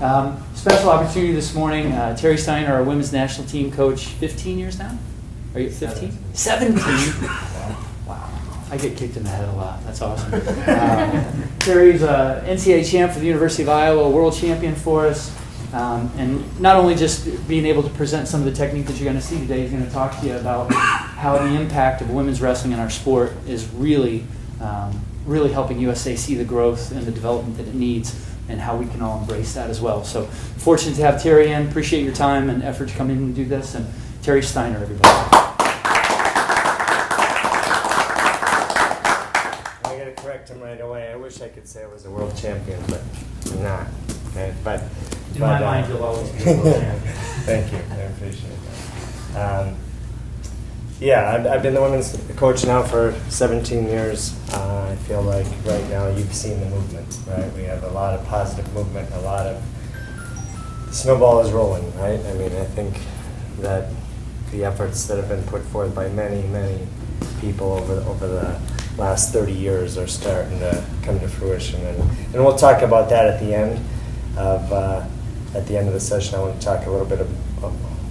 Special opportunity this morning. Terry Steiner, our women's national team coach, 15 years now? Are you 15? 17. Wow. I get kicked in the head a lot. That's awesome. Terry's a NCAA champ for the University of Iowa, world champion for us. And not only just being able to present some of the technique that you're going to see today, he's going to talk to you about how the impact of women's wrestling in our sport is really helping USA see the growth and the development that it needs, and how we can all embrace that as well. So fortunate to have Terry in. Appreciate your time and effort to come in and do this. And Terry Steiner, everybody. I got to correct him right away. I wish I could say I was a world champion, but I'm not. Okay? But in my mind, you'll always be a world champion. Thank you. I appreciate that. I've been the women's coach now for 17 years. I feel like right now you've seen the movement, right? We have a lot of positive movement, the snowball is rolling, right? I mean, I think that the efforts that have been put forth by many, many people over the last 30 years are starting to come to fruition. And we'll talk about that at the end of the session. I want to talk a little bit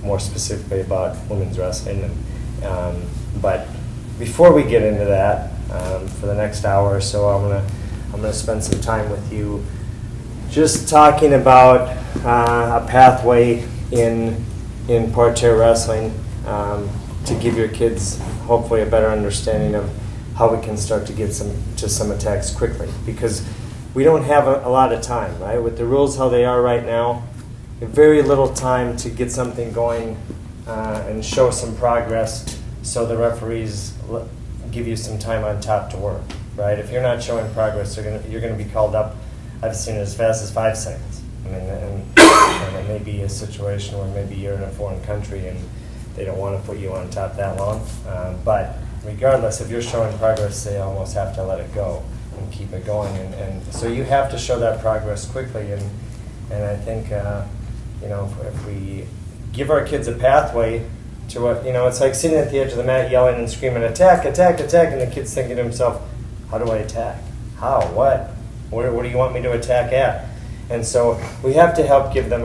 more specifically about women's wrestling. But before we get into that, for the next hour or so, I'm gonna spend some time with you, just talking about a pathway in parterre wrestling, to give your kids hopefully a better understanding of how we can start to get some attacks quickly, because we don't have a lot of time, right? With the rules how they are right now, very little time to get something going and show some progress, so the referees give you some time on top to work, right? If you're not showing progress, you're gonna be called up. I've seen it as fast as 5 seconds. I mean, and it may be a situation where maybe you're in a foreign country and they don't want to put you on top that long. But regardless, if you're showing progress, they almost have to let it go and keep it going. And so you have to show that progress quickly. And I think if we give our kids a pathway to what, it's like sitting at the edge of the mat yelling and screaming, attack, attack, attack, and the kid's thinking to himself, how do I attack? How? What? What do you want me to attack at? And so we have to help give a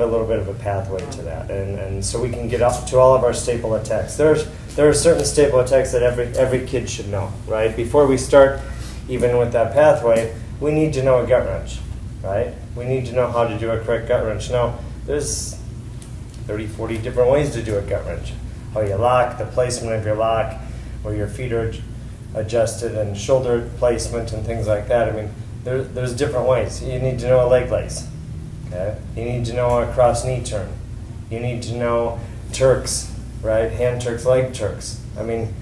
little bit of a pathway to that, and so we can get up to all of our staple attacks. There are certain staple attacks that every kid should know, right? Before we start even with that pathway, we need to know a gut wrench, right? We need to know how to do a correct gut wrench. Now, there's 30, 40 different ways to do a gut wrench. How you lock, the placement of your lock, where your feet are adjusted, and shoulder placement and things like that. I mean, there's different ways. You need to know a leg lace. Okay? You need to know a cross knee turn. You need to know Turks, right? Hand Turks, leg Turks. I mean,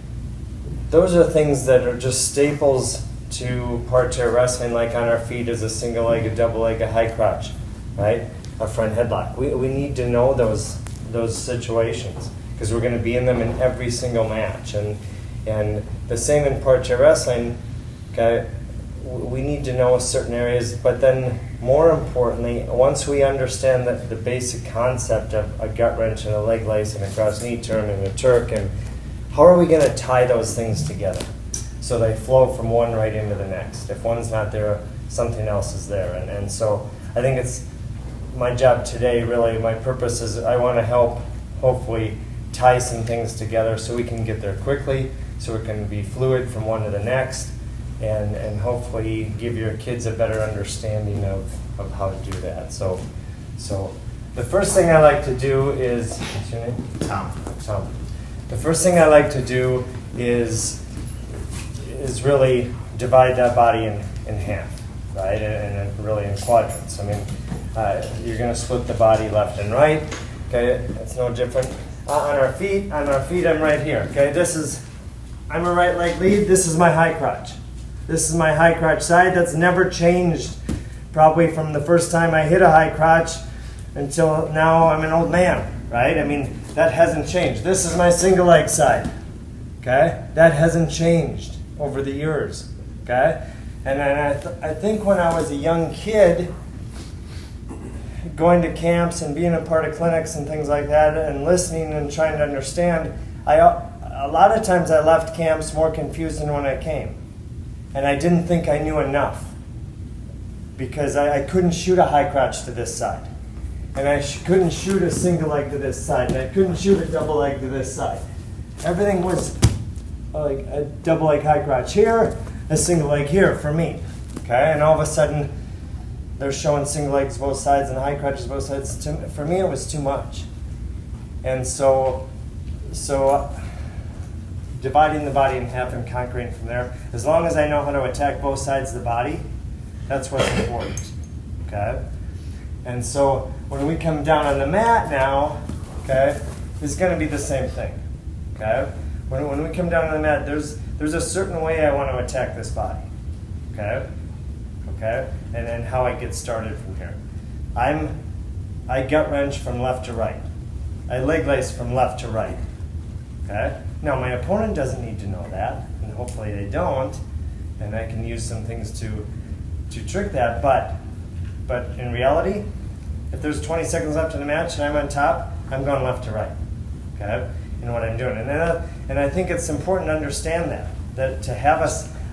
those are things that are just staples to parterre wrestling, like on our feet is a single leg, a double leg, a high crotch, right? A front headlock. We need to know those situations, because we're going to be in them in every single match. And the same in parterre wrestling, okay? We need to know certain areas, but then more importantly, once we understand the basic concept of a gut wrench and a leg lace and a cross knee turn and a Turk, and how are we going to tie those things together so they flow from one right into the next? If one's not there, something else is there. And so I think it's my job today, really, my purpose is I want to help hopefully tie some things together so we can get there quickly, so it can be fluid from one to the next, and hopefully give your kids a better understanding of how to do that. So the first thing I like to do is, what's your name? Tom. The first thing I like to do is really divide that body in half, right? And really in quadrants. I mean, you're going to split the body left and right. Okay, it's no different. On our feet, I'm right here. Okay, I'm a right leg lead. This is my high crotch. This is my high crotch side. That's never changed, probably from the first time I hit a high crotch until now I'm an old man, right? I mean, that hasn't changed. This is my single leg side. Okay, that hasn't changed over the years. Okay, and I think when I was a young kid, going to camps and being a part of clinics and things like that, and listening and trying to understand, a lot of times I left camps more confused than when I came. And I didn't think I knew enough. because I couldn't shoot a high crotch to this side. And I couldn't shoot a single leg to this side. And I couldn't shoot a double leg to this side. Everything was like a double leg high crotch here, a single leg here for me. Okay, and all of a sudden they're showing single legs both sides and high crotches both sides. For me, it was too much. And so dividing the body in half and conquering from there, as long as I know how to attack both sides of the body, that's what's important. Okay? And so when we come down on the mat now, okay, it's going to be the same thing. Okay? When we come down on the mat, there's a certain way I want to attack this body. Okay? Okay? And then how I get started from here. I gut wrench from left to right. I leg lace from left to right. Okay? Now my opponent doesn't need to know that, and hopefully they don't, and I can use some things to trick that, but in reality, if there's 20 seconds left in the match and I'm on top, I'm going left to right. Okay? In what I'm doing. And I think it's important to understand that to have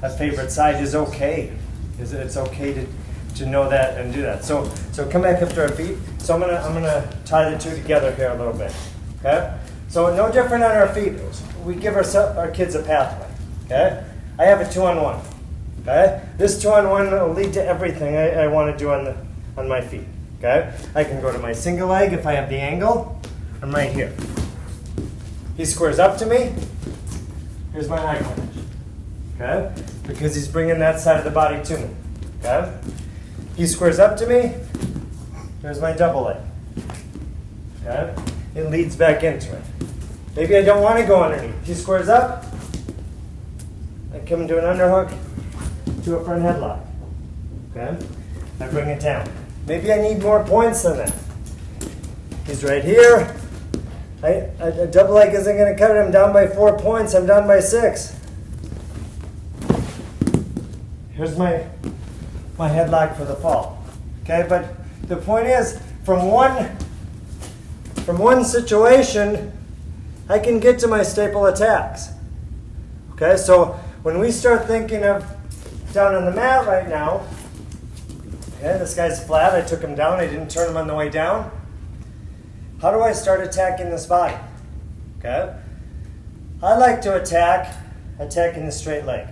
a favorite side is okay. It's okay to know that and do that. So come back up to our feet. So I'm gonna tie the two together here a little bit. Okay? So no different on our feet. We give our kids a pathway. Okay? I have a 2-on-1. Okay? This 2-on-1 will lead to everything I want to do on my feet. Okay? I can go to my single leg if I have the angle. I'm right here. He squares up to me. Here's my high crotch. Okay? Because he's bringing that side of the body to me. Okay? He squares up to me. Here's my double leg. Okay? It leads back into it. Maybe I don't want to go underneath. He squares up. I come into an underhook to a front headlock. Okay? I bring it down. Maybe I need more points than that. He's right here. A double leg isn't going to cut it. I'm down by 4 points. I'm down by 6. Here's my headlock for the fall. Okay, but the point is, from one situation, I can get to my staple attacks. Okay, so when we start thinking of down on the mat right now, okay, this guy's flat. I took him down. I didn't turn him on the way down. How do I start attacking this body? Okay, I like to attacking the straight leg.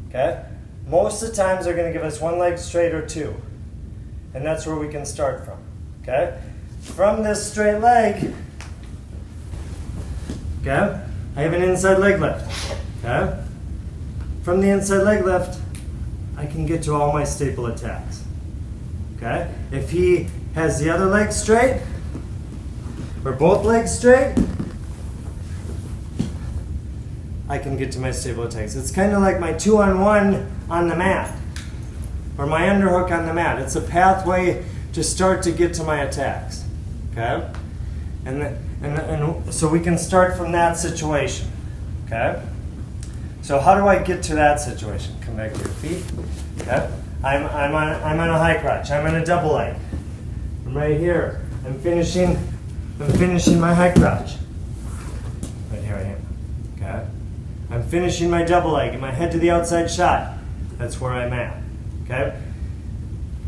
Okay, most of the times they're going to give us one leg straight or two, and that's where we can start from. Okay, from this straight leg. Okay, I have an inside leg lift. Okay, from the inside leg lift, I can get to all my staple attacks. Okay, if he has the other leg straight, or both legs straight, I can get to my staple attacks. It's kind of like my 2-on-1 on the mat, or my underhook on the mat. It's a pathway to start to get to my attacks. Okay, and so we can start from that situation. Okay, so how do I get to that situation? Come back to your feet. Okay, I'm on a high crotch. I'm on a double leg. I'm right here. I'm finishing my high crotch. Right here I am. Okay? I'm finishing my double leg and my head to the outside shot. That's where I'm at. Okay?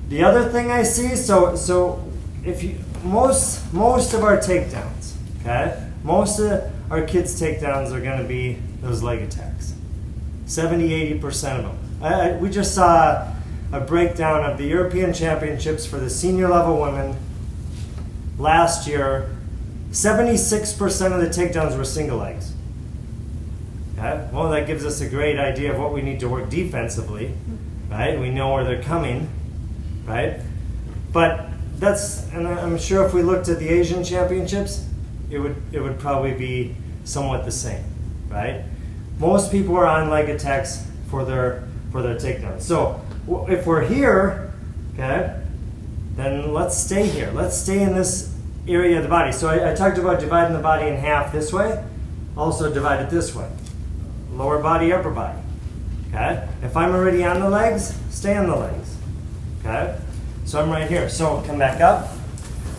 The other thing I see, so if you most of our takedowns, okay? Most of our kids' takedowns are going to be those leg attacks. 70-80% of them. We just saw a breakdown of the European Championships for the senior level women last year. 76% of the takedowns were single legs. Okay? Well, that gives us a great idea of what we need to work defensively, right? We know where they're coming, right? But and I'm sure if we looked at the Asian Championships, it would probably be somewhat the same, right? Most people are on leg attacks for their takedowns. So if we're here, okay, then let's stay here. Let's stay in this area of the body. So I talked about dividing the body in half this way, also divide it this way. Lower body, upper body. Okay? If I'm already on the legs, stay on the legs. Okay? So I'm right here. So come back up.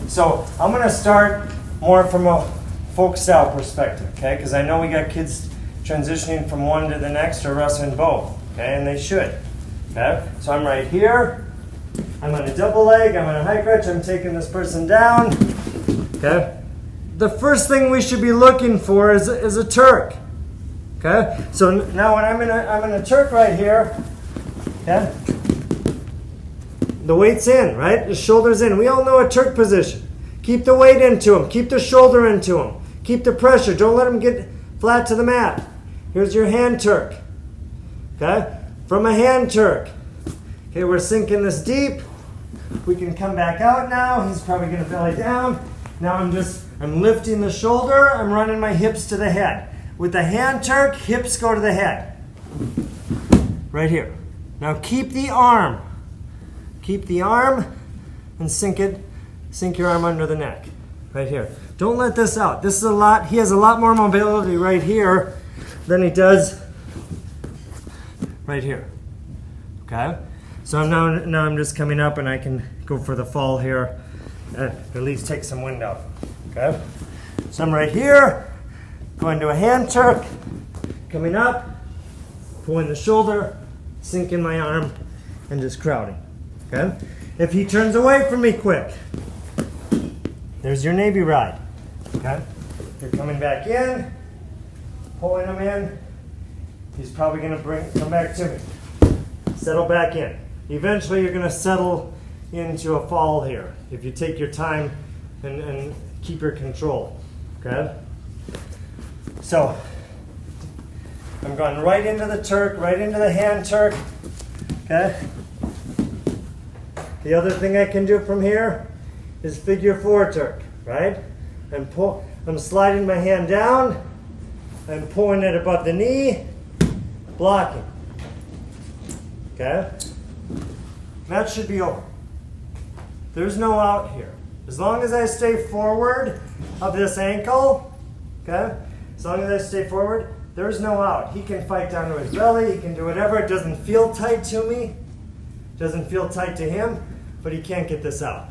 So I'm going to start more from a folk style perspective, okay? Because I know we got kids transitioning from one to the next or wrestling both, okay? And they should. Okay? So I'm right here. I'm on a double leg, I'm on a high crutch, I'm taking this person down. Okay? The first thing we should be looking for is a Turk. Okay? So now when I'm in a Turk right here, okay? The weight's in, right? The shoulder's in. We all know a Turk position. Keep the weight into him. Keep the shoulder into him. Keep the pressure. Don't let him get flat to the mat. Here's your hand Turk. Okay? From a hand Turk. Okay, we're sinking this deep. We can come back out now. He's probably going to belly down. Now I'm lifting the shoulder. I'm running my hips to the head. With the hand Turk, hips go to the head. Right here. Now keep the arm. Keep the arm and sink it. Sink your arm under the neck. Right here. Don't let this out. This is a lot. He has a lot more mobility right here than he does right here. Okay? So now I'm just coming up and I can go for the fall here. At least take some wind out. Okay? So I'm right here, going to a hand Turk, coming up, pulling the shoulder, sinking my arm, and just crowding. Okay? If he turns away from me quick, there's your Navy ride. Okay? You're coming back in, pulling him in. He's probably going to come back to me. Settle back in. Eventually you're going to settle into a fall here if you take your time and keep your control. Okay? So I'm going right into the Turk, right into the hand Turk. Okay? The other thing I can do from here is figure 4 Turk, right? I'm sliding my hand down, I'm pulling it above the knee, blocking. Okay? That should be over. There's no out here. As long as I stay forward of this ankle, okay? As long as I stay forward, there's no out. He can fight down to his belly, he can do whatever. It doesn't feel tight to me. It doesn't feel tight to him, but he can't get this out.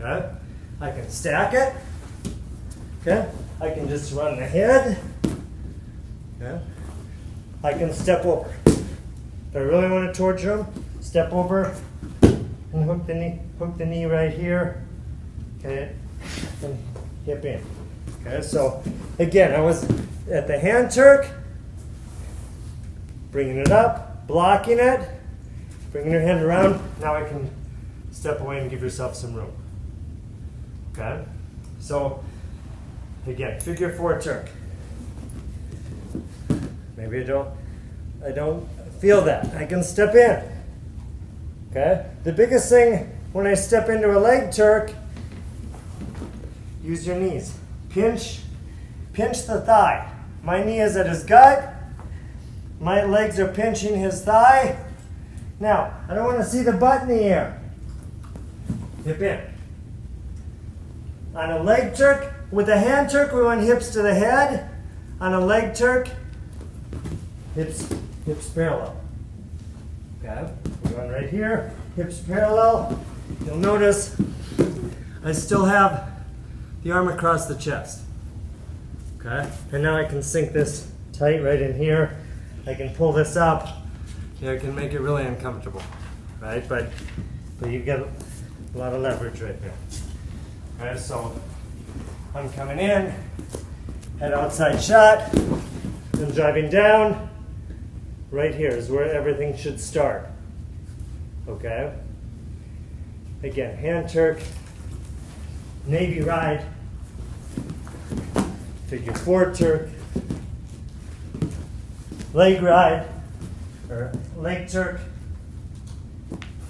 Okay? I can stack it. Okay? I can just run the head. Okay? I can step over. If I really want to torture him, step over and hook the knee right here. Okay? And hip in. Okay? So again, I was at the hand Turk, bringing it up, blocking it, bringing your hand around. Now I can step away and give yourself some room. Okay? So again, figure 4 Turk. Maybe I don't feel that. I can step in. Okay? The biggest thing when I step into a leg Turk, use your knees. Pinch the thigh. My knee is at his gut. My legs are pinching his thigh. Now, I don't want to see the butt in the air. Hip in. On a leg Turk, with a hand Turk, we want hips to the head. On a leg Turk, hips parallel. Okay? We're going right here, hips parallel. You'll notice I still have the arm across the chest. Okay? And now I can sink this tight right in here. I can pull this up. I can make it really uncomfortable. Right? But you get a lot of leverage right there. Alright, so I'm coming in, head outside shot, I'm driving down. Right here is where everything should start. Okay? Again, hand Turk, Navy ride, figure 4 Turk, leg ride, or leg Turk.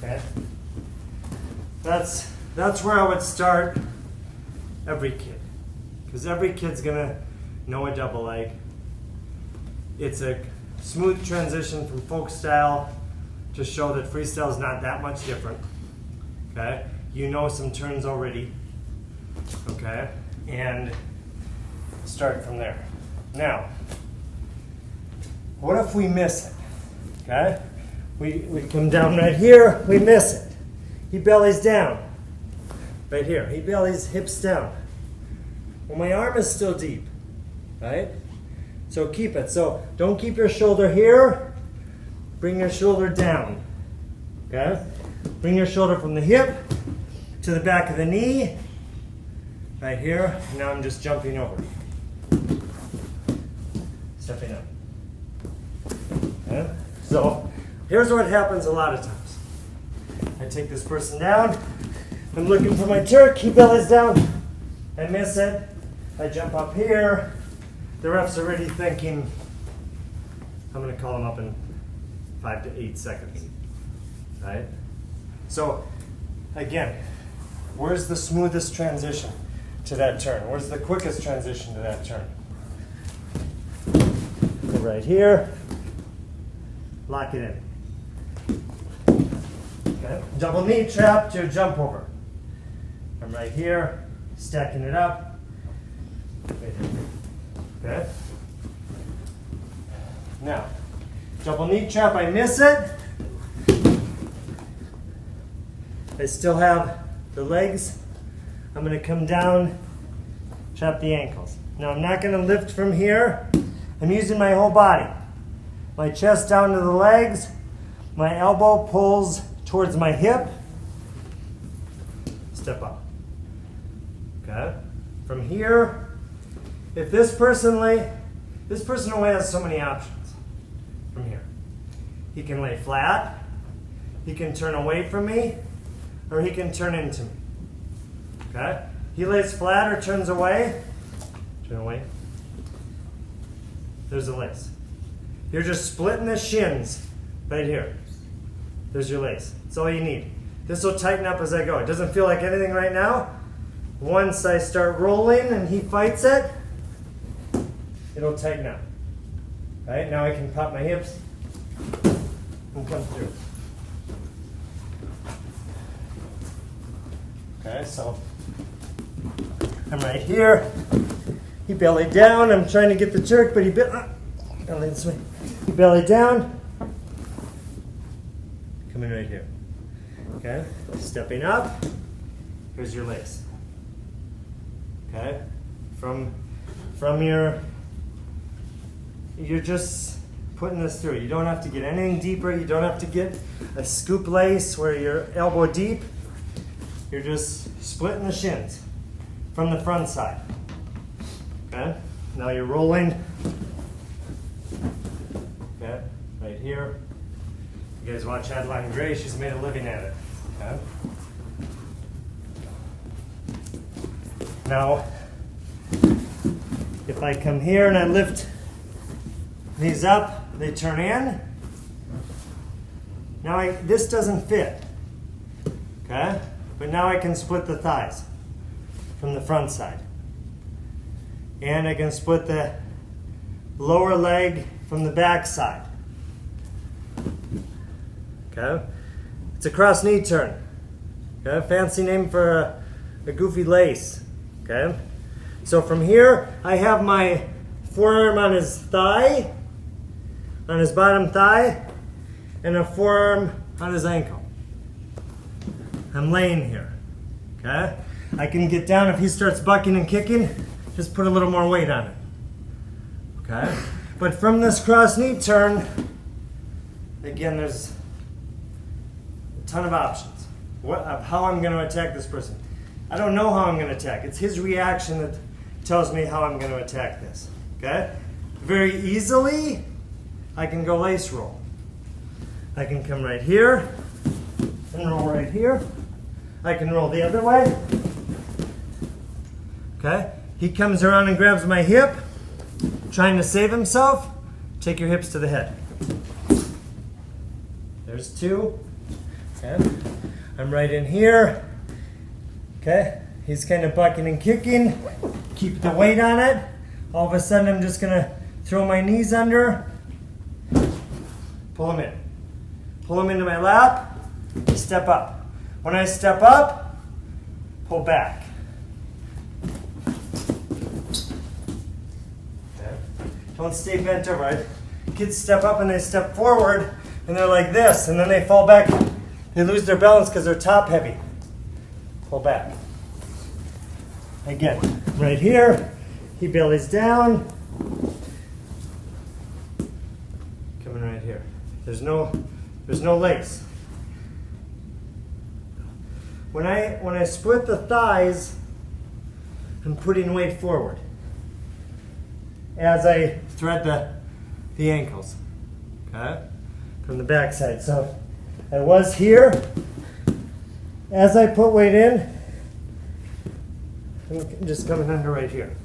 Okay? That's where I would start every kid. Because every kid's gonna know a double leg. It's a smooth transition from folk style to show that freestyle is not that much different. Okay? You know some turns already. Okay? And start from there. Now, what if we miss it? Okay? We come down right here, we miss it. He bellies down. Right here. He bellies hips down. Well, my arm is still deep. Right? So keep it. So don't keep your shoulder here. Bring your shoulder down. Okay? Bring your shoulder from the hip to the back of the knee. Right here. Now I'm just jumping over. Stepping up. Okay? So here's what happens a lot of times. I take this person down. I'm looking for my Turk. He bellies down. I miss it. I jump up here. The ref's already thinking, I'm going to call him up in 5 to 8 seconds. Right? So, again, where's the smoothest transition to that turn? Where's the quickest transition to that turn? Go right here. Lock it in. Okay. Double knee trap to jump over. I'm right here, stacking it up. Okay. Now, double knee trap, I miss it. I still have the legs. I'm going to come down, trap the ankles. Now I'm not going to lift from here. I'm using my whole body. My chest down to the legs. My elbow pulls towards my hip. Step up. Okay? From here, if this person only has so many options from here. He can lay flat, he can turn away from me, or he can turn into me. Okay? He lays flat or turns away. Turn away. There's a lace. You're just splitting the shins right here. There's your lace. That's all you need. This will tighten up as I go. It doesn't feel like anything right now. Once I start rolling and he fights it, it'll tighten up. Right? Now I can pop my hips and come through. Okay, so I'm right here. He bellied down. I'm trying to get the jerk, but he belly this way. He bellied down. Coming right here. Okay, stepping up. Here's your lace. Okay, from you're just putting this through. You don't have to get anything deeper. You don't have to get a scoop lace where you're elbow deep. You're just splitting the shins from the front side. Okay, now you're rolling. Okay, right here. You guys watch Adeline Gray, she's made a living at it. Okay. Now, if I come here and I lift these up, they turn in. Now this doesn't fit. Okay? But now I can split the thighs from the front side. And I can split the lower leg from the back side. Okay? It's a cross knee turn. Okay? Fancy name for a goofy lace. Okay? So from here, I have my forearm on his thigh, on his bottom thigh, and a forearm on his ankle. I'm laying here. Okay? I can get down if he starts bucking and kicking, just put a little more weight on it. Okay? But from this cross knee turn, again, there's a ton of options of how I'm going to attack this person. I don't know how I'm going to attack. It's his reaction that tells me how I'm going to attack this. Okay? Very easily, I can go lace roll. I can come right here and roll right here. I can roll the other way. Okay? He comes around and grabs my hip, trying to save himself. Take your hips to the head. There's two. Okay? I'm right in here. Okay? He's kind of bucking and kicking. Keep the weight on it. All of a sudden, I'm just going to throw my knees under. Pull him in. Pull him into my lap. Step up. When I step up, pull back. Okay. Don't stay bent over. Right? Kids step up and they step forward, and they're like this, and then they fall back. They lose their balance because they're top heavy. Pull back. Again, right here, he bellies down. Coming right here. There's no lace. When I split the thighs, I'm putting weight forward as I thread the ankles, okay, from the back side. So I was here. As I put weight in, I'm just coming under right here.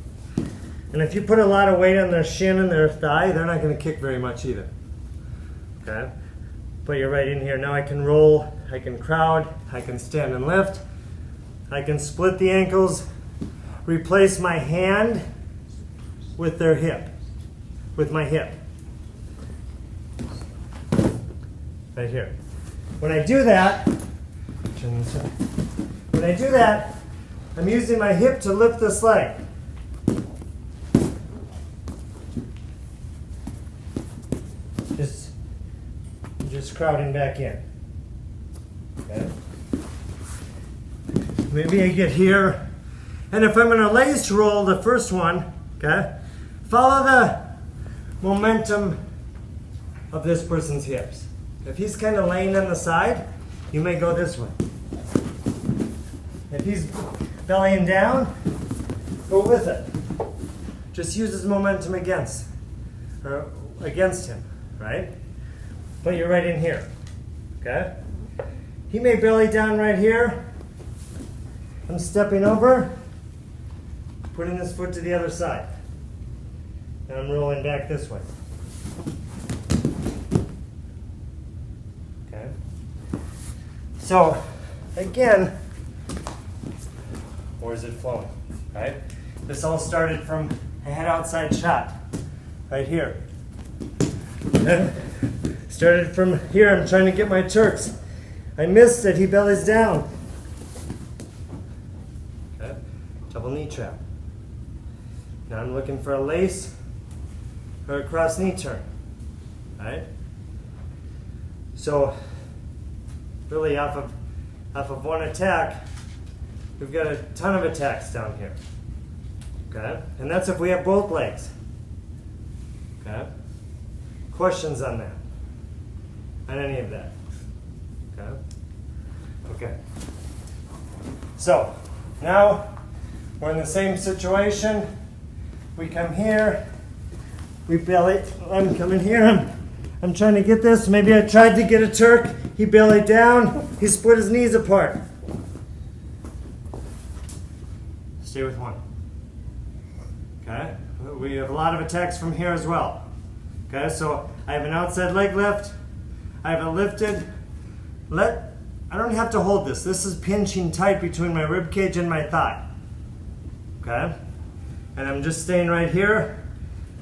And if you put a lot of weight on their shin and their thigh, they're not going to kick very much either. Okay? But you're right in here. Now I can roll, I can crowd, I can stand and lift. I can split the ankles, replace my hand with their hip, with my hip. Right here. When I do that, I'm using my hip to lift this leg. Just crowding back in. Okay. Maybe I get here, and if I'm going to lace roll the first one, okay, follow the momentum of this person's hips. If he's kind of laying on the side, you may go this way. If he's bellying down, go with it. Just use his momentum against him, right? But you're right in here, okay? He may belly down right here. I'm stepping over, putting this foot to the other side. And I'm rolling back this way. Okay? So, again, where's it flowing, right? This all started from a head outside shot, right here. Okay? Started from here, I'm trying to get my Turks. I missed it, he bellies down. Okay, double knee trap. Now I'm looking for a lace or a cross knee turn, right? So, really off of one attack, we've got a ton of attacks down here, okay? And that's if we have both legs, okay? Questions on that? On any of that? Okay. Okay. So now we're in the same situation. We come here. We belly. I'm coming here. I'm trying to get this. Maybe I tried to get a Turk. He bellied down. He split his knees apart. Stay with one. Okay. We have a lot of attacks from here as well. Okay. So I have an outside leg lift. I have it lifted. I don't have to hold this. This is pinching tight between my rib cage and my thigh. Okay? And I'm just staying right here.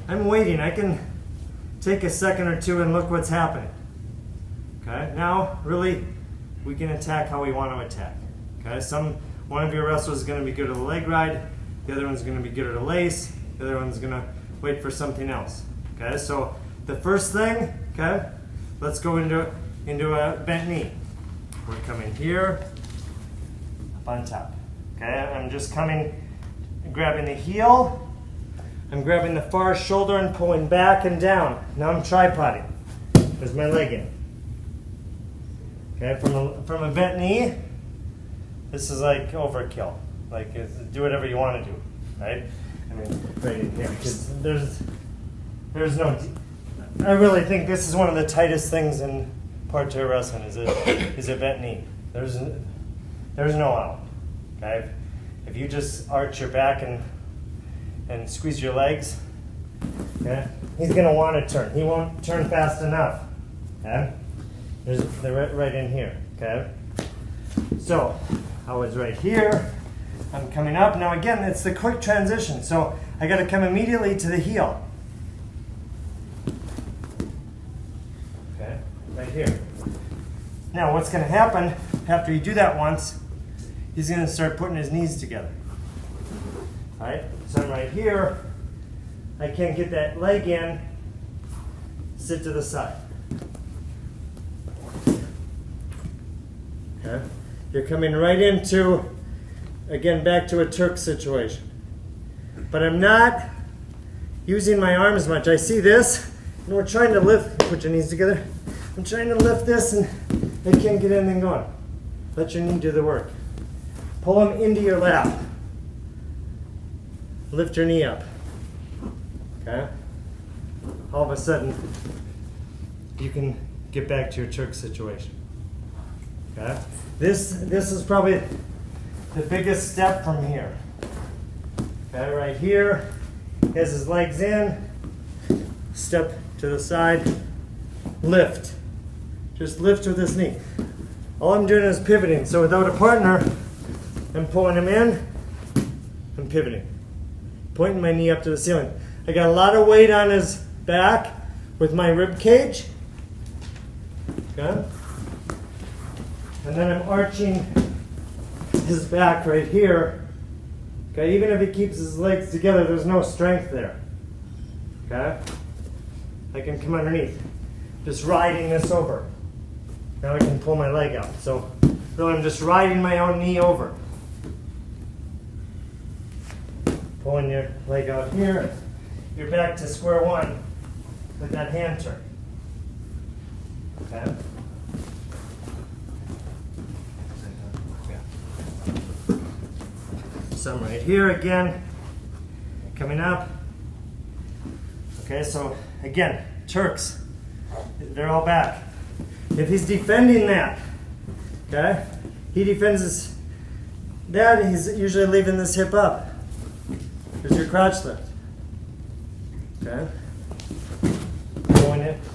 I'm waiting. I can take a second or two and look what's happening. Okay? Now, really, we can attack how we want to attack. Okay? One of your wrestlers is going to be good at a leg ride. The other one's going to be good at a lace. The other one's going to wait for something else. Okay? So the first thing, okay? Let's go into a bent knee. We're coming here, up on top. Okay, I'm just grabbing the heel. I'm grabbing the far shoulder and pulling back and down. Now I'm tripoding. There's my leg in. Okay, from a bent knee, this is like overkill. Like, do whatever you want to do, right? I mean, right in here, because there's no. I really think this is one of the tightest things in parterre wrestling is a bent knee. There's no out. Okay, if you just arch your back and squeeze your legs, okay, he's gonna want to turn. He won't turn fast enough. Okay, they're right in here. Okay, so I was right here. I'm coming up now. Again, it's the quick transition. So I got to come immediately to the heel. Right here. Now what's going to happen after you do that once, he's going to start putting his knees together. Alright, so I'm right here. I can't get that leg in. Sit to the side. Okay. You're coming right into, again, back to a Turk situation. But I'm not using my arms much. I see this, and we're trying to lift. Put your knees together. I'm trying to lift this and I can't get anything going. Let your knee do the work. pull him into your lap. Lift your knee up. Okay? All of a sudden, you can get back to your Turk situation. Okay? This is probably the biggest step from here. Okay, right here, he has his legs in, step to the side, lift. Just lift with his knee. All I'm doing is pivoting. So without a partner, I'm pulling him in, I'm pivoting. Pointing my knee up to the ceiling. I got a lot of weight on his back with my rib cage. Okay? And then I'm arching his back right here. Okay, even if he keeps his legs together, there's no strength there. Okay? I can come underneath. Just riding this over. Now I can pull my leg out. So really I'm just riding my own knee over. Pulling your leg out here. You're back to square one with that hand turn. Okay? Some right here again, coming up. Okay, so again, Turks, they're all back. If he's defending that, okay, he defends that, he's usually leaving this hip up. There's your crotch lift. Okay,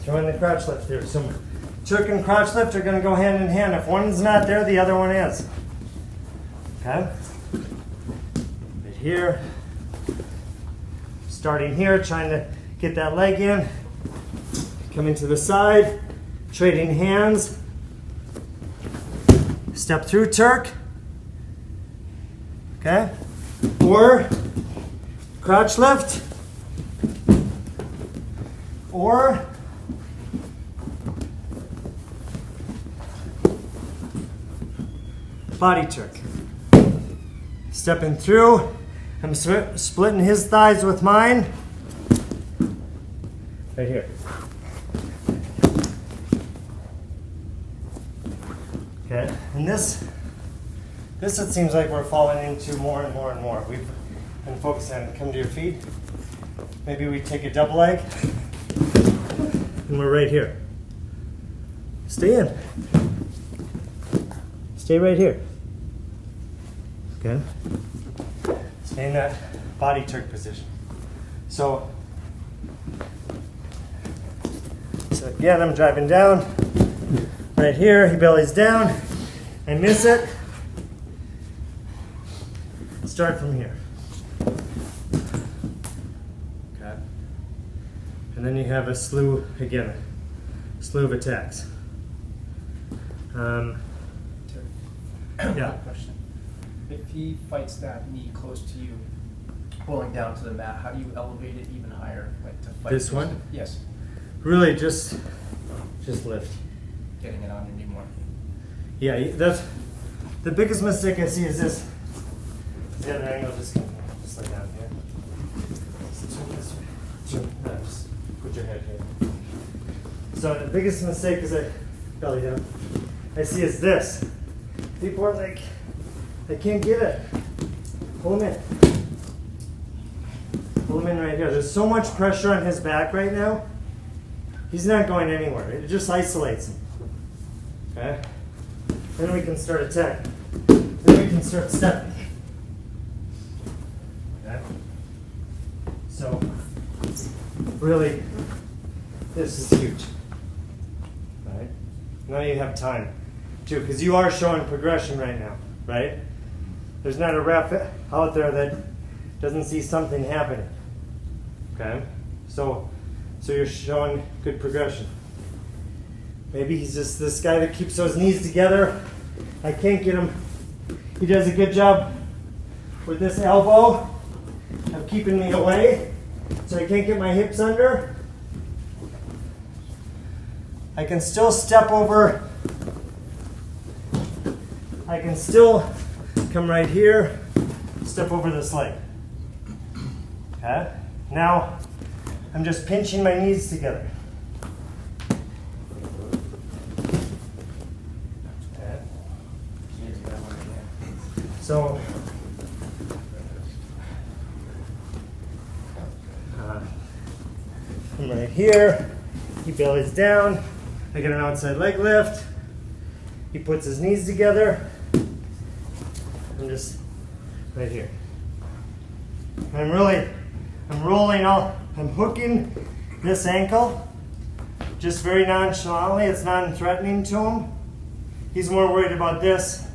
throwing the crotch lift there. So Turk and crotch lift are going to go hand in hand. If one's not there, the other one is. Okay. Here, starting here, trying to get that leg in, coming to the side, trading hands, step through Turk, okay, or crotch lift, or body Turk. Stepping through. I'm splitting his thighs with mine. Right here. Okay, and this it seems like we're falling into more and more and more. We've been focusing on come to your feet. Maybe we take a double leg. And we're right here. Stay in. Stay right here. Okay. Stay in that body Turk position. So again, I'm driving down. Right here, he bellies down. I miss it. Start from here. Okay. And then you have a slew, again, a slew of attacks. Yeah. Question. If he fights that knee close to you, pulling down to the mat, how do you elevate it even higher? Like to fight This one? Yes. Really just lift. Getting it on your knee more. Yeah, that's the biggest mistake I see is this. The other angle, just lay down here. Just put your head here. So the biggest mistake is belly down. I see is this. People are like, I can't get it. Pull him in. Pull him in right here. There's so much pressure on his back right now. He's not going anywhere. It just isolates him. Okay? Then we can start attacking. Then we can start stepping. Okay? So, really, this is huge. Right? Now you have time, too, because you are showing progression right now, right? There's not a ref out there that doesn't see something happening. Okay? So you're showing good progression. Maybe he's just this guy that keeps those knees together. I can't get him. He does a good job with this elbow of keeping me away, so I can't get my hips under. I can still step over. I can still come right here, step over this leg. Okay? Now, I'm just pinching my knees together. So So, I'm right here. He bellies down. I get an outside leg lift. He puts his knees together. I'm just right here. I'm rolling I'm hooking this ankle just very nonchalantly. It's non-threatening to him. He's more worried about this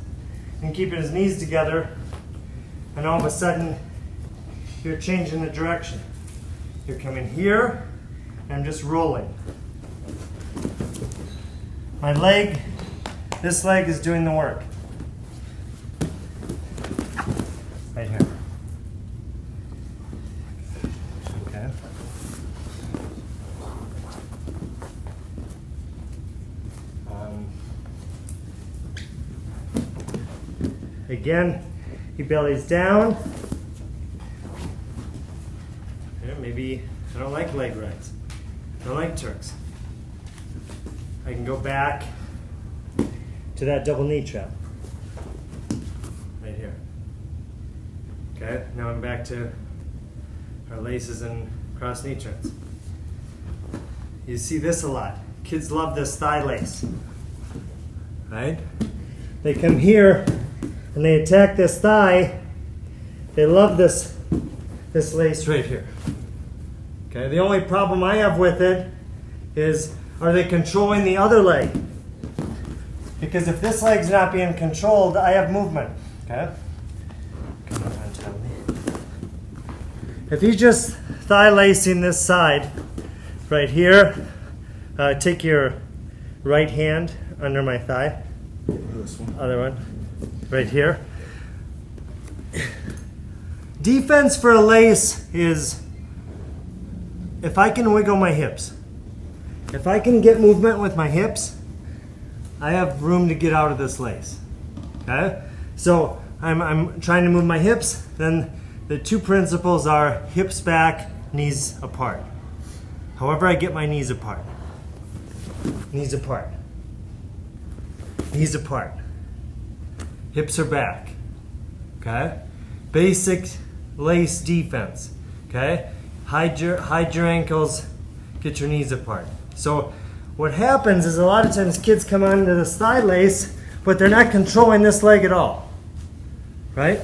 and keeping his knees together. And all of a sudden, you're changing the direction. You're coming here, and I'm just rolling. My leg, this leg is doing the work. Right here. Okay. Again, he bellies down. Yeah, maybe I don't like leg rides. I don't like Turks. I can go back to that double knee trap. Right here. Okay, now I'm back to our laces and cross knee turns. You see this a lot. Kids love this thigh lace. Right? They come here and they attack this thigh. They love this lace right here. Okay, the only problem I have with it is, are they controlling the other leg? Because if this leg's not being controlled, I have movement. Okay? Come on, tell me. If he's just thigh lacing this side, right here, take your right hand under my thigh. This one. Other one. Right here. Defense for a lace is if I can wiggle my hips. If I can get movement with my hips, I have room to get out of this lace. Okay? So I'm trying to move my hips, then the two principles are hips back, knees apart. However I get my knees apart. Knees apart. Knees apart. Hips are back. Okay? Basic lace defense. Okay? Hide your ankles, get your knees apart. So what happens is a lot of times kids come onto this thigh lace, but they're not controlling this leg at all. Right?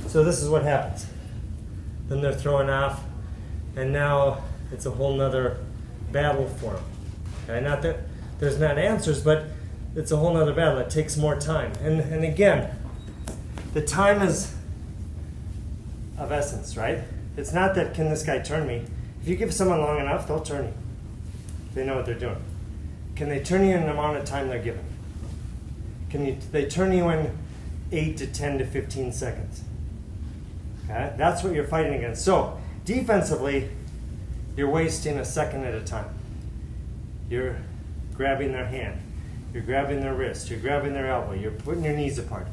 So this is what happens. Then they're throwing off, and now it's a whole nother battle for them. Okay? Not that there's not answers, but it's a whole nother battle. It takes more time. And again, the time is of essence, right? It's not that can this guy turn me. If you give someone long enough, they'll turn you. They know what they're doing. Can they turn you in the amount of time they're given? They turn you in 8 to 10 to 15 seconds. Okay? That's what you're fighting against. So, defensively, you're wasting a second at a time. You're grabbing their hand. You're grabbing their wrist. You're grabbing their elbow. You're putting your knees apart.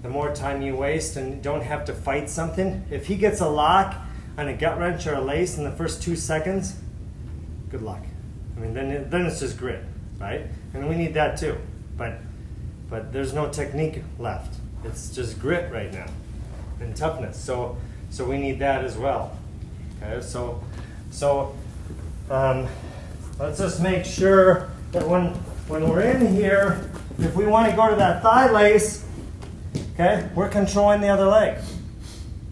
The more time you waste and don't have to fight something, if he gets a lock on a gut wrench or a lace in the first 2 seconds, good luck. I mean, then it's just grit, right? And we need that too. But there's no technique left. It's just grit right now and toughness. So we need that as well. Okay, so let's just make sure that when we're in here, if we want to go to that thigh lace, okay, we're controlling the other leg.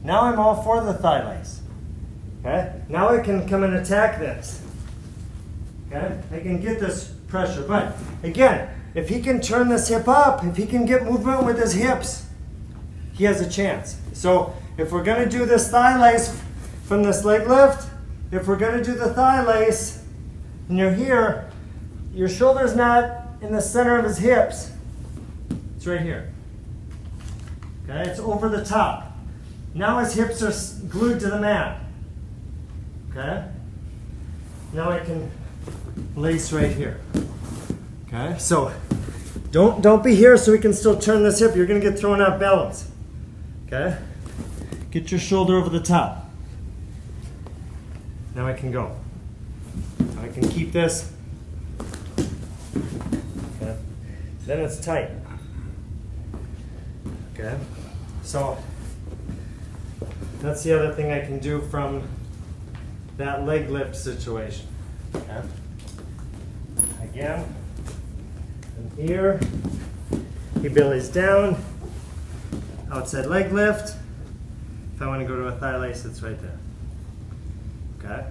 Now I'm all for the thigh lace. Okay, now I can come and attack this. Okay, I can get this pressure. But again, if he can turn this hip up, if he can get movement with his hips, he has a chance. So if we're going to do this thigh lace from this leg lift, if we're going to do the thigh lace, and you're here, your shoulder's not in the center of his hips. It's right here. Okay, it's over the top. Now his hips are glued to the mat. Okay? Now I can lace right here. Okay? So don't be here so we can still turn this hip. You're going to get thrown out balance. Okay? Get your shoulder over the top. Now I can go. I can keep this. Okay? Then it's tight. Okay, so that's the other thing I can do from that leg lift situation. Okay. Again, from here, he bellies down, outside leg lift. If I want to go to a thigh lace, it's right there. Okay.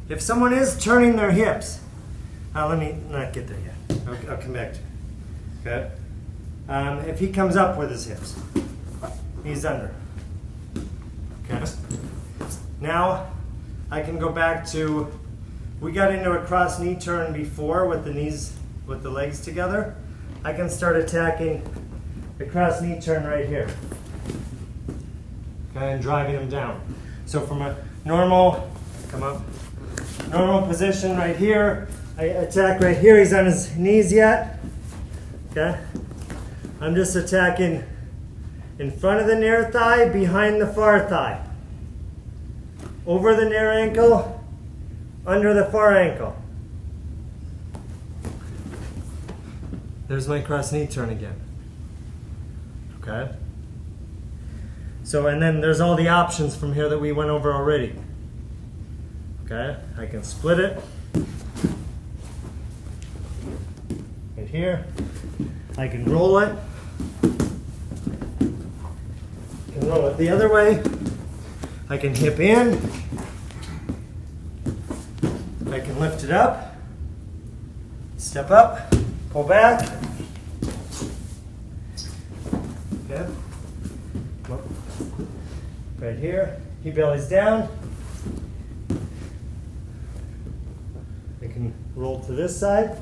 If someone is turning their hips, let me not get there yet. I'll come back to it. Okay. If he comes up with his hips, he's under. Okay. Now I can go back to, we got into a cross knee turn before with the knees, with the legs together. I can start attacking the cross knee turn right here. Okay, and driving him down. So from a normal, come up, normal position right here, I attack right here. He's on his knees yet. Okay. I'm just attacking in front of the near thigh, behind the far thigh. Over the near ankle, under the far ankle. There's my cross knee turn again. Okay. So, and then there's all the options from here that we went over already. Okay, I can split it. Right here. I can roll it. I can roll it the other way. I can hip in. I can lift it up. Step up. Pull back. Okay. Right here. He bellies down. I can roll to this side.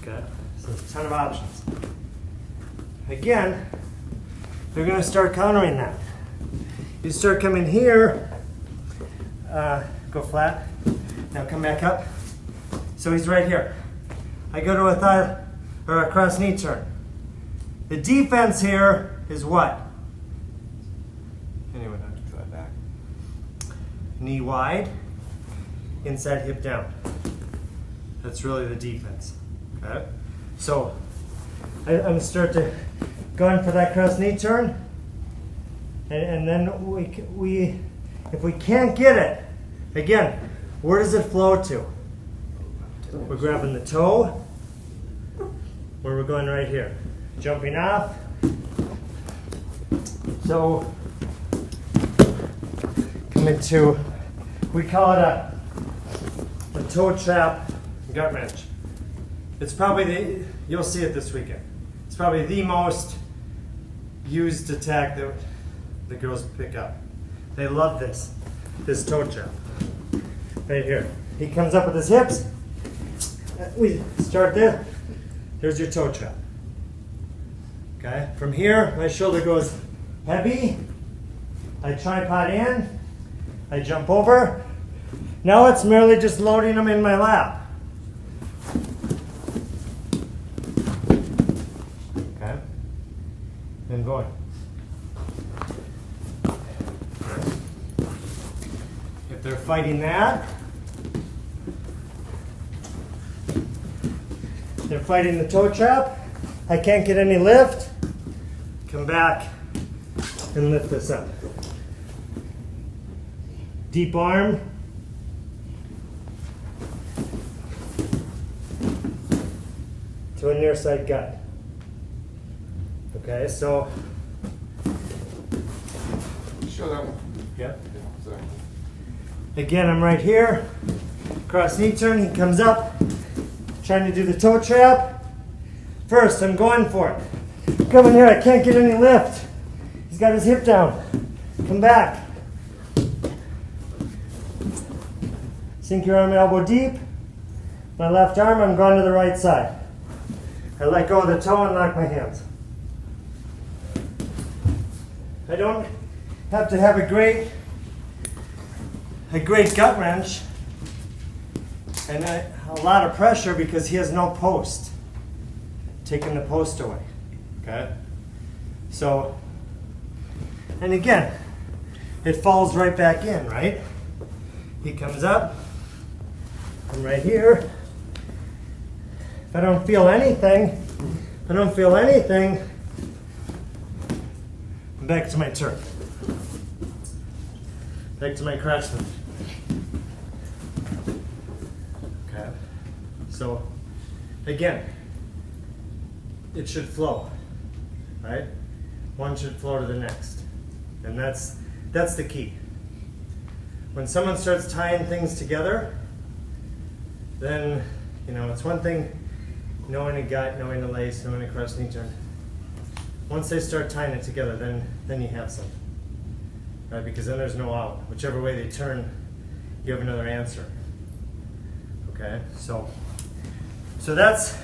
Okay. So there's a ton of options. Again, they're going to start countering that. You start coming here. Go flat. Now come back up. So he's right here. I go to a thigh or a cross knee turn. The defense here is what? Anyone have to try back? Knee wide, inside hip down. That's really the defense. Okay. So I'm gonna start to go in for that cross knee turn, and then if we can't get it, again, where does it flow to? We're grabbing the toe, where we're going right here. Jumping off. So come into, we call it a toe trap gut wrench. It's probably you'll see it this weekend. It's probably the most used attack that the girls pick up. They love this toe trap. Right here. He comes up with his hips. We start there. There's your toe trap. Okay. From here, my shoulder goes heavy. I tripod in. I jump over. Now it's merely just loading them in my lap. Okay. And going. If they're fighting that, they're fighting the toe trap. I can't get any lift. Come back and lift this up. Deep arm. To a near side gut. Okay, so. Show that one. Yeah. So, Again, I'm right here. Cross knee turn, he comes up. Trying to do the toe trap. First, I'm going for it. Come in here, I can't get any lift. He's got his hip down. Come back. Sink your arm elbow deep. My left arm, I'm going to the right side. I let go of the toe and lock my hands. I don't have to have a great gut wrench and a lot of pressure because he has no post. Taking the post away. Okay? So, and again, it falls right back in, right? He comes up. I'm right here. If I don't feel anything, If I don't feel anything, I'm back to my turn. Back to my crotch lift. Okay. So, again, it should flow, right? One should flow to the next. And that's the key. When someone starts tying things together, then, it's one thing knowing a gut, knowing a lace, knowing a cross knee turn. Once they start tying it together, then you have something, right? Because then there's no out. Whichever way they turn, you have another answer. Okay, so that's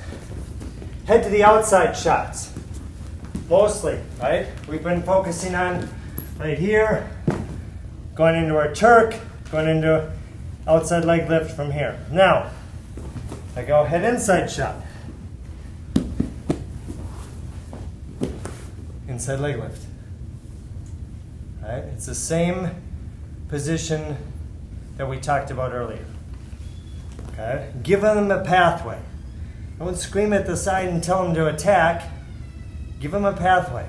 head to the outside shots, mostly, right? We've been focusing on right here, going into our Turk, going into outside leg lift from here. Now, I go head inside shot. Inside leg lift. Right? It's the same position that we talked about earlier. Okay? Give them a pathway. Don't scream at the side and tell them to attack. Give them a pathway.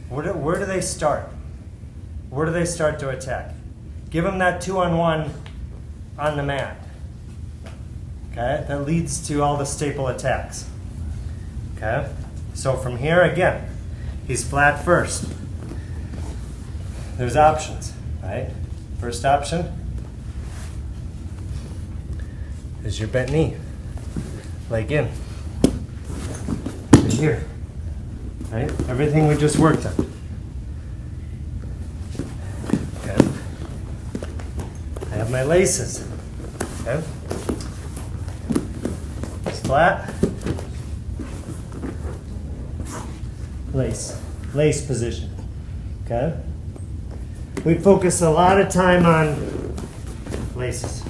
Where do they start? Where do they start to attack? Give them that 2-on-1 on the mat. Okay? That leads to all the staple attacks. Okay? So from here, again, he's flat first. There's options, right? First option is your bent knee. Leg in. Right here. Right? Everything we just worked on. Okay. I have my laces. Okay. It's flat. Lace position. Okay? We focus a lot of time on laces.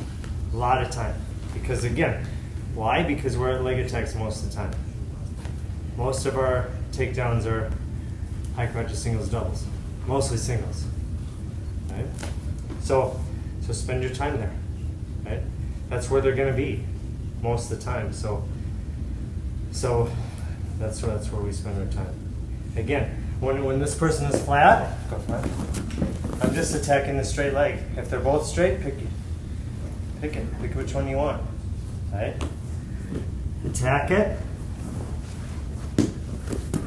A lot of time. Because again, why? Because we're at leg attacks most of the time. Most of our takedowns are high crotches, singles, doubles. Mostly singles. Right? So spend your time there. Right? That's where they're gonna be most of the time. So that's where we spend our time. Again, when this person is flat, I'm just attacking the straight leg. If they're both straight, pick it. Pick which one you want. Right? Attack it.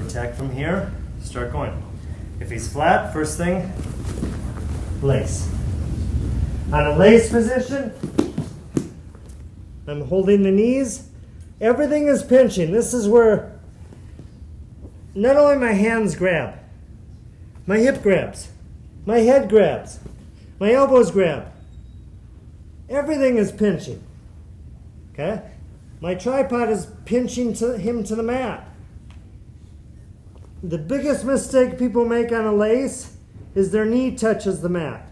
Attack from here. Start going. If he's flat, first thing, lace. On a lace position, I'm holding the knees. Everything is pinching. This is where not only my hands grab, my hip grabs, my head grabs, my elbows grab. Everything is pinching. Okay? My tripod is pinching him to the mat. The biggest mistake people make on a lace is their knee touches the mat.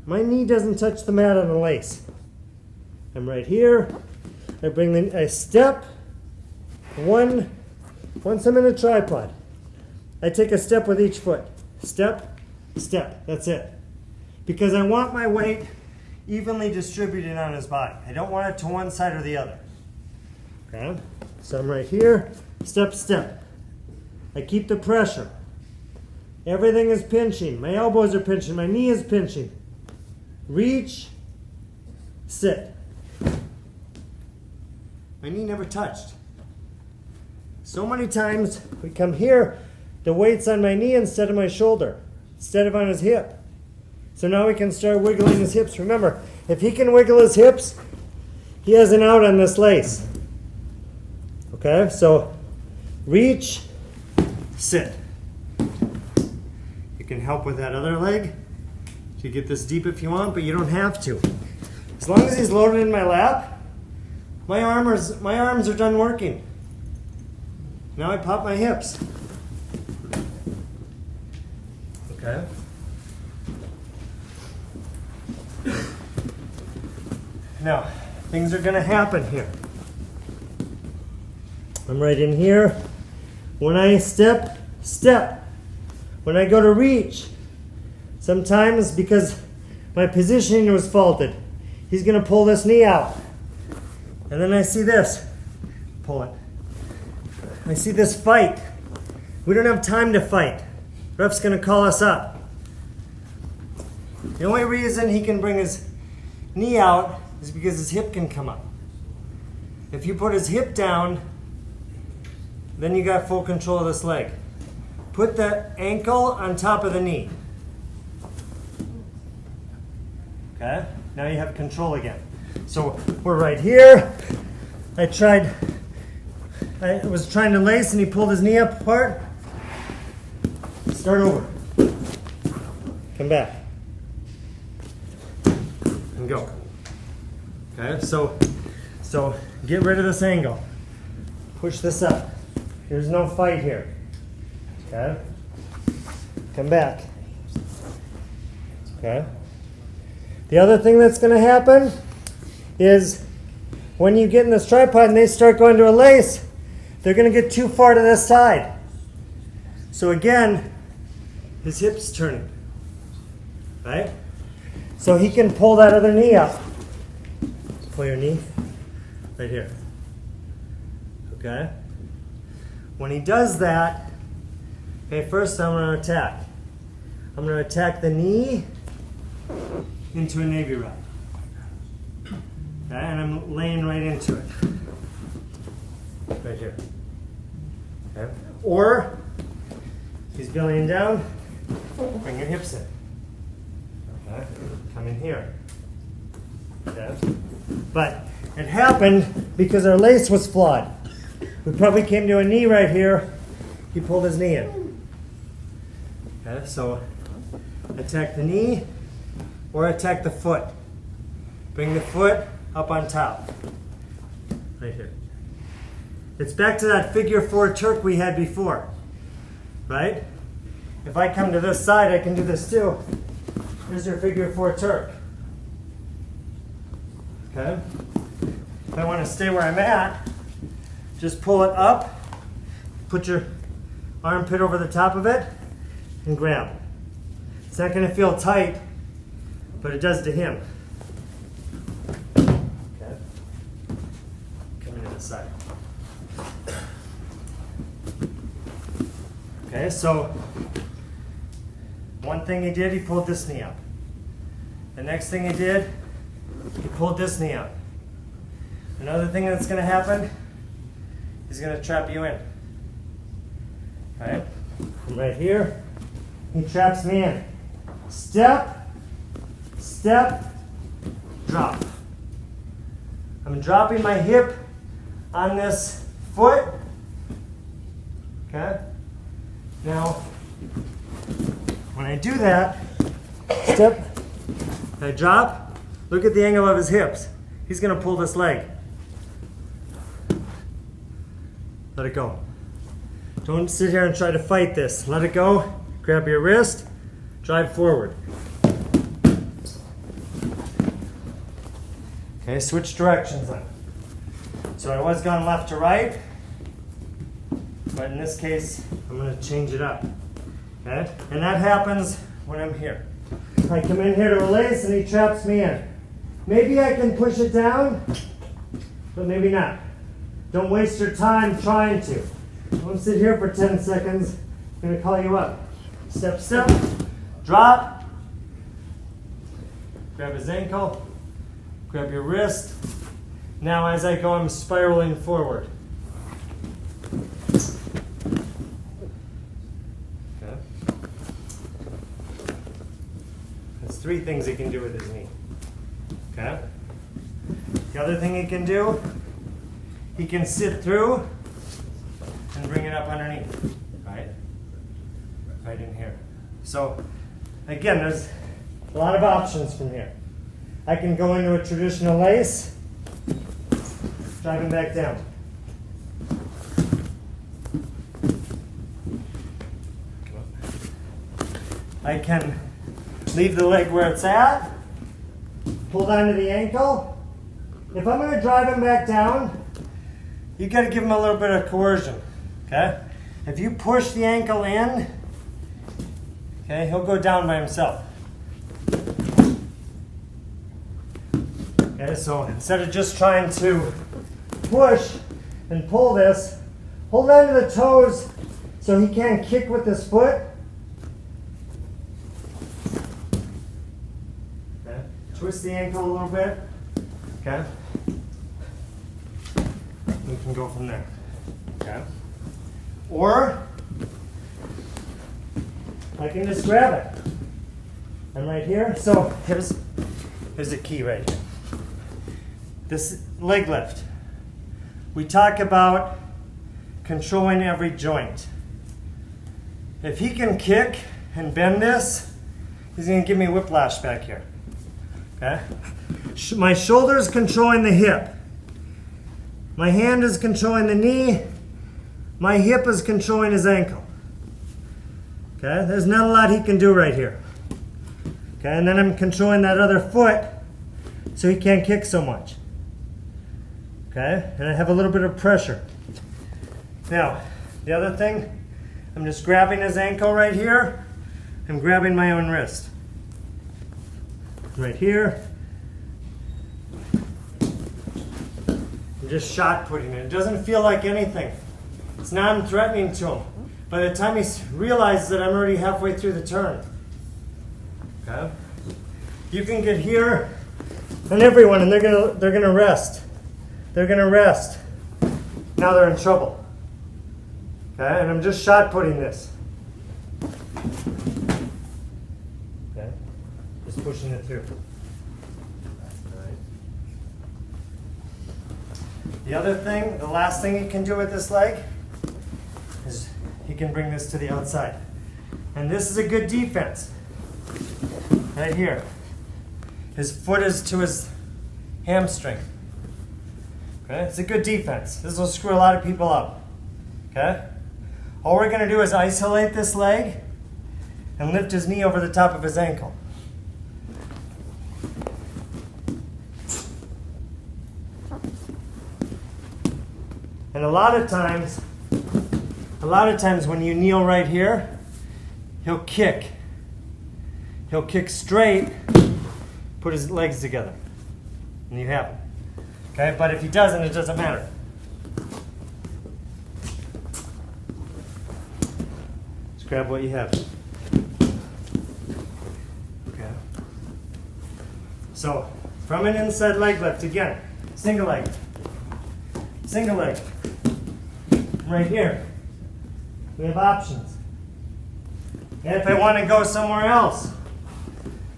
My knee doesn't touch the mat on a lace. I'm right here. I step. Once I'm in a tripod, I take a step with each foot. Step, step. That's it. Because I want my weight evenly distributed on his body. I don't want it to one side or the other. Okay? So I'm right here. Step, step. I keep the pressure. Everything is pinching. My elbows are pinching. My knee is pinching. Reach. Sit. My knee never touched. So many times we come here, the weight's on my knee instead of my shoulder, instead of on his hip. So now we can start wiggling his hips. Remember, if he can wiggle his hips, he has an out on this lace. Okay, so reach, sit. You can help with that other leg. You get this deep if you want, but you don't have to. As long as he's loaded in my lap, my arms are done working. Now I pop my hips. Okay. Now, things are going to happen here. I'm right in here. When I step. When I go to reach, sometimes because my positioning was faulted, he's going to pull this knee out. And then I see this. Pull it. I see this fight. We don't have time to fight. Ref's gonna call us up. The only reason he can bring his knee out is because his hip can come up. If you put his hip down, then you got full control of this leg. Put the ankle on top of the knee. Okay? Now you have control again. So we're right here. I was trying to lace and he pulled his knee up apart. Start over. Come back. And go. Okay, so get rid of this angle. Push this up. There's no fight here. Okay? Come back. Okay? The other thing that's going to happen is when you get in this tripod and they start going to a lace, they're going to get too far to this side. So again, his hip's turning. Right? So he can pull that other knee up. Pull your knee right here. Okay? When he does that, okay, first I'm going to attack. I'm going to attack the knee into a navy rod. Okay? And I'm laying right into it. Right here. Okay? Or, he's bellying down, bring your hips in. Okay? Come in here. Okay? But it happened because our lace was flawed. We probably came to a knee right here. He pulled his knee in. Okay, so attack the knee or attack the foot. Bring the foot up on top. Right here. It's back to that figure 4 Turk we had before. Right? If I come to this side, I can do this too. Here's your figure 4 Turk. Okay? If I want to stay where I'm at, just pull it up, put your armpit over the top of it, and grab. It's not going to feel tight, but it does to him. Okay? Coming to the side. Okay, so one thing he did, he pulled this knee up. The next thing he did, he pulled this knee up. Another thing that's going to happen, he's going to trap you in. Right? From right here, he traps me in. Step, step, drop. I'm dropping my hip on this foot. Okay? Now, when I do that, step, I drop, look at the angle of his hips. He's going to pull this leg. Let it go. Don't sit here and try to fight this. Let it go. Grab your wrist. Drive forward. Okay, switch directions then. So I was going left to right, but in this case, I'm going to change it up. Okay? And that happens when I'm here. I come in here to release and he traps me in. Maybe I can push it down, but maybe not. Don't waste your time trying to. Don't sit here for 10 seconds. I'm going to call you up. Step, step, drop. Grab his ankle. Grab your wrist. Now as I go, I'm spiraling forward. Okay. That's 3 things he can do with his knee. Okay. The other thing he can do, he can sit through and bring it up underneath, right? Right in here. So, again, there's a lot of options from here. I can go into a traditional lace, drive him back down. I can leave the leg where it's at, pull down to the ankle. If I'm going to drive him back down, you've got to give him a little bit of coercion, okay? If you push the ankle in, okay, he'll go down by himself. Okay, so instead of just trying to push and pull this, hold on to the toes so he can't kick with his foot. Okay. Twist the ankle a little bit. Okay. We can go from there. Okay. Or I can just grab it. I'm right here. So here's the key right here. This leg lift. We talk about controlling every joint. If he can kick and bend this, he's going to give me whiplash back here. Okay? My shoulder is controlling the hip. My hand is controlling the knee. My hip is controlling his ankle. Okay? There's not a lot he can do right here. Okay? And then I'm controlling that other foot so he can't kick so much. Okay? And I have a little bit of pressure. Now, the other thing, I'm just grabbing his ankle right here. I'm grabbing my own wrist. Right here. I'm just shot putting it. It doesn't feel like anything. It's non-threatening to him. By the time he realizes that I'm already halfway through the turn. Okay? You can get here and everyone, and they're gonna rest. They're gonna rest. Now they're in trouble. Okay? And I'm just shot putting this. Okay? Just pushing it through. The other thing, the last thing he can do with this leg is he can bring this to the outside. And this is a good defense. Right here. His foot is to his hamstring. Okay? It's a good defense. This will screw a lot of people up. Okay? All we're going to do is isolate this leg and lift his knee over the top of his ankle. And a lot of times when you kneel right here, he'll kick. He'll kick straight, put his legs together, and you have it. Okay, but if he doesn't, it doesn't matter. Just grab what you have. Okay. So, from an inside leg lift, again, single leg. Single leg. Right here. We have options. And if I want to go somewhere else,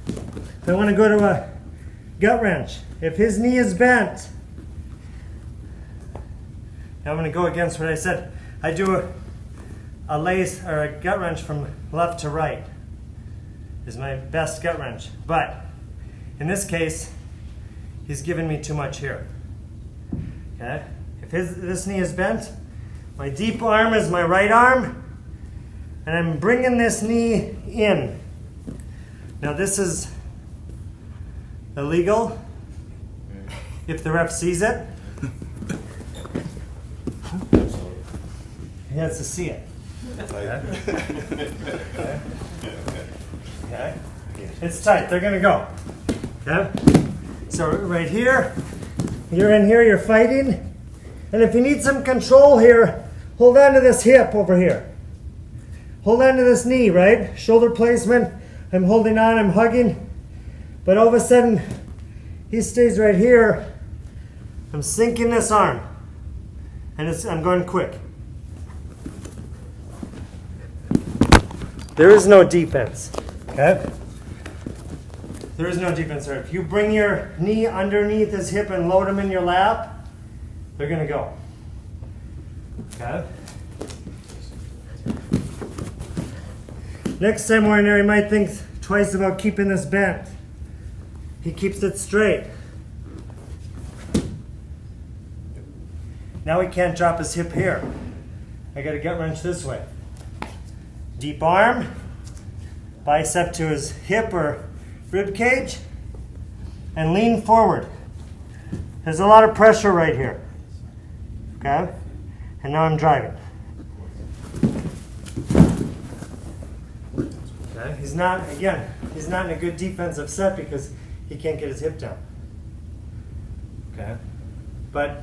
if I want to go to a gut wrench, if his knee is bent, now I'm going to go against what I said. I do a lace or a gut wrench from left to right. Is my best gut wrench. But in this case, he's given me too much here. Okay? If this knee is bent, my deep arm is my right arm, and I'm bringing this knee in. Now this is illegal if the ref sees it. He has to see it. Okay. Okay. It's tight. They're going to go. Okay. So right here, you're in here, you're fighting. And if you need some control here, hold on to this hip over here. Hold on to this knee, right? Shoulder placement. I'm holding on, I'm hugging. But all of a sudden, he stays right here. I'm sinking this arm. And I'm going quick. There is no defense. Okay? There is no defense there. If you bring your knee underneath his hip and load him in your lap, they're going to go. Okay? Next time we're in there, he might think twice about keeping this bent. He keeps it straight. Now he can't drop his hip here. I got to gut wrench this way. Deep arm, bicep to his hip or rib cage, and lean forward. There's a lot of pressure right here. Okay? And now I'm driving. Okay? He's not in a good defensive set because he can't get his hip down. Okay? But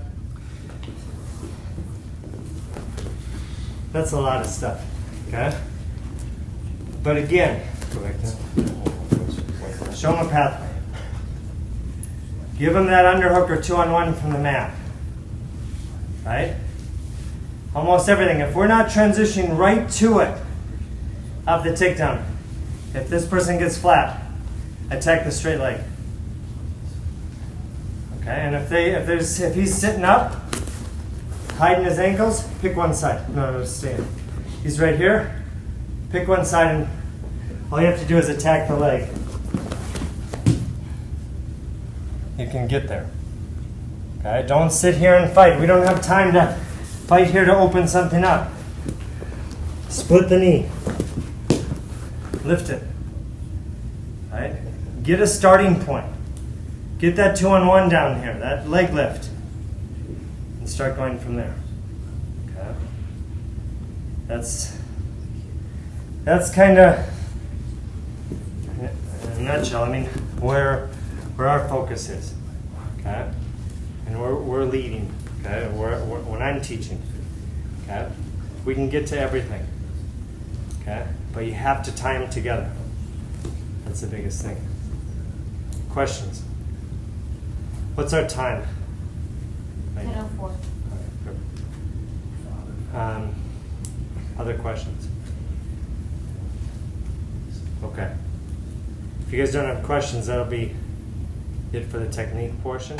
That's a lot of stuff, okay? But again, show them a pathway. Give them that underhook or 2-on-1 from the mat, right? Almost everything. If we're not transitioning right to it of the takedown, if this person gets flat, attack the straight leg. Okay, and if he's sitting up, hiding his ankles, pick one side. No, stay in. He's right here. Pick one side, and all you have to do is attack the leg. You can get there. Okay, don't sit here and fight. We don't have time to fight here to open something up. Split the knee. Lift it. Right? Get a starting point. Get that 2-on-1 down here, that leg lift. And start going from there. Okay? That's kind of, in a nutshell, I mean, where our focus is. Okay? And we're leading. Okay? When I'm teaching. Okay? We can get to everything. Okay? But you have to tie them together. That's the biggest thing. Questions? What's our time? 10:04. Other questions? Okay. If you guys don't have questions, that'll be it for the technique portion.